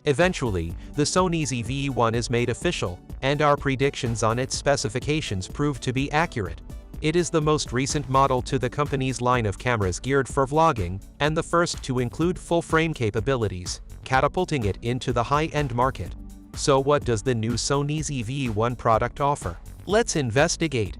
Eventually, the Sony ZV-E1 is made official, and our predictions on its specifications proved to be accurate. It is the most recent model to the company's line of cameras geared for vlogging, and the first to include full-frame capabilities, catapulting it into the high-end market. So what does the new Sony ZV-E1 product offer? Let's investigate.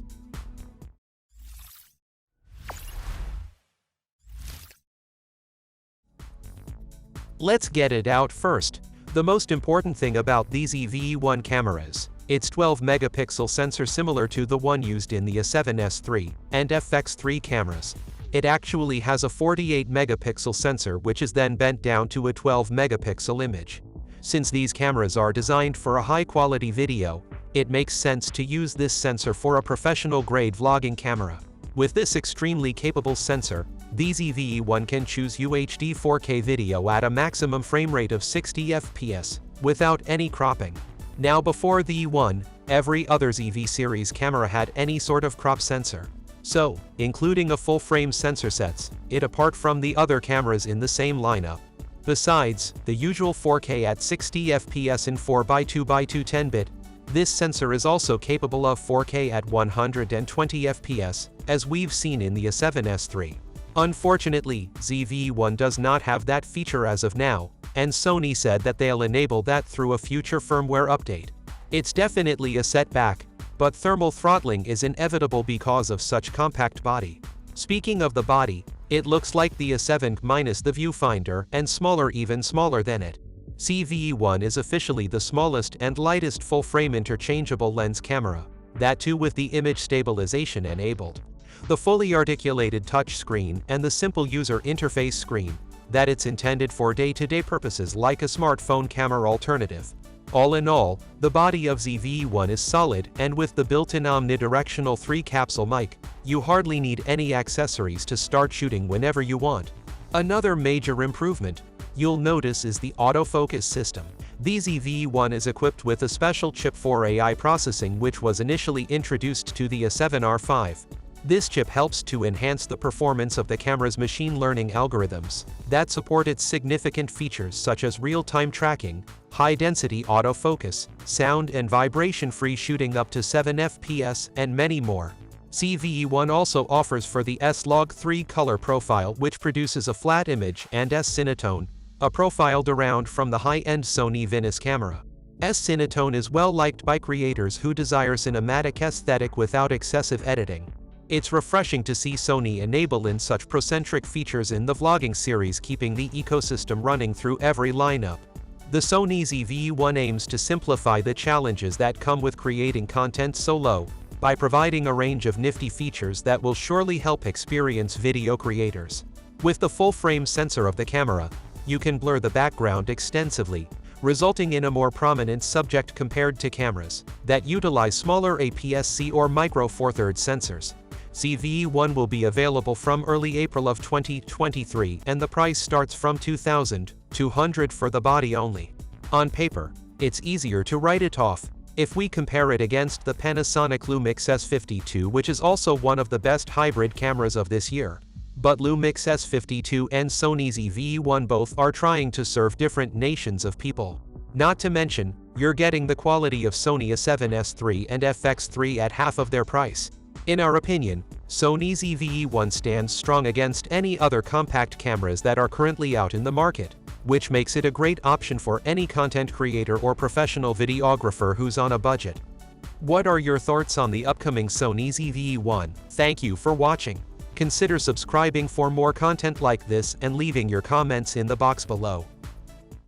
Let's get it out first. The most important thing about these ZV-E1 cameras, its 12-megapixel sensor similar to the one used in the A7S III and FX3 cameras. It actually has a 48-megapixel sensor which is then bent down to a 12-megapixel image. Since these cameras are designed for a high-quality video, it makes sense to use this sensor for a professional-grade vlogging camera. With this extremely capable sensor, the ZV-E1 can choose UHD 4K video at a maximum frame rate of 60 FPS, without any cropping. Now before the E1, every other ZV series camera had any sort of crop sensor. So, including a full-frame sensor sets it apart from the other cameras in the same lineup. Besides, the usual 4K at 60 FPS in 4x2x2 10-bit, this sensor is also capable of 4K at 120 FPS, as we've seen in the A7S III. Unfortunately, ZV-E1 does not have that feature as of now, and Sony said that they'll enable that through a future firmware update. It's definitely a setback, but thermal throttling is inevitable because of such compact body. Speaking of the body, it looks like the A7 minus the viewfinder and smaller, even smaller than it. ZV-E1 is officially the smallest and lightest full-frame interchangeable lens camera, that too with the image stabilization enabled. The fully articulated touchscreen and the simple user interface screen, that it's intended for day-to-day purposes like a smartphone camera alternative. All in all, the body of ZV-E1 is solid, and with the built-in omnidirectional 3-capsule mic, you hardly need any accessories to start shooting whenever you want. Another major improvement you'll notice is the autofocus system. The ZV-E1 is equipped with a special chip for AI processing which was initially introduced to the A7R V. This chip helps to enhance the performance of the camera's machine learning algorithms that support its significant features such as real-time tracking, high-density autofocus, sound and vibration-free shooting up to 7 FPS, and many more. ZV-E1 also offers for the S-Log3 color profile which produces a flat image, and S-Cinetone, a profile derived from the high-end Sony Venice camera. S-Cinetone is well liked by creators who desire cinematic aesthetic without excessive editing. It's refreshing to see Sony enable in such procentric features in the vlogging series, keeping the ecosystem running through every lineup. The Sony ZV-E1 aims to simplify the challenges that come with creating content solo, by providing a range of nifty features that will surely help experienced video creators. With the full-frame sensor of the camera, you can blur the background extensively, resulting in a more prominent subject compared to cameras that utilize smaller APS-C or micro Four Thirds sensors. ZV-E1 will be available from early April of 2023, and the price starts from $2,200 for the body only. On paper, it's easier to write it off if we compare it against the Panasonic Lumix S52, which is also one of the best hybrid cameras of this year. But Lumix S52 and Sony ZV-E1 both are trying to serve different nations of people. Not to mention, you're getting the quality of Sony A7S III and FX3 at half of their price. In our opinion, Sony ZV-E1 stands strong against any other compact cameras that are currently out in the market, which makes it a great option for any content creator or professional videographer who's on a budget. What are your thoughts on the upcoming Sony ZV-E1? Thank you for watching. Consider subscribing for more content like this and leaving your comments in the box below.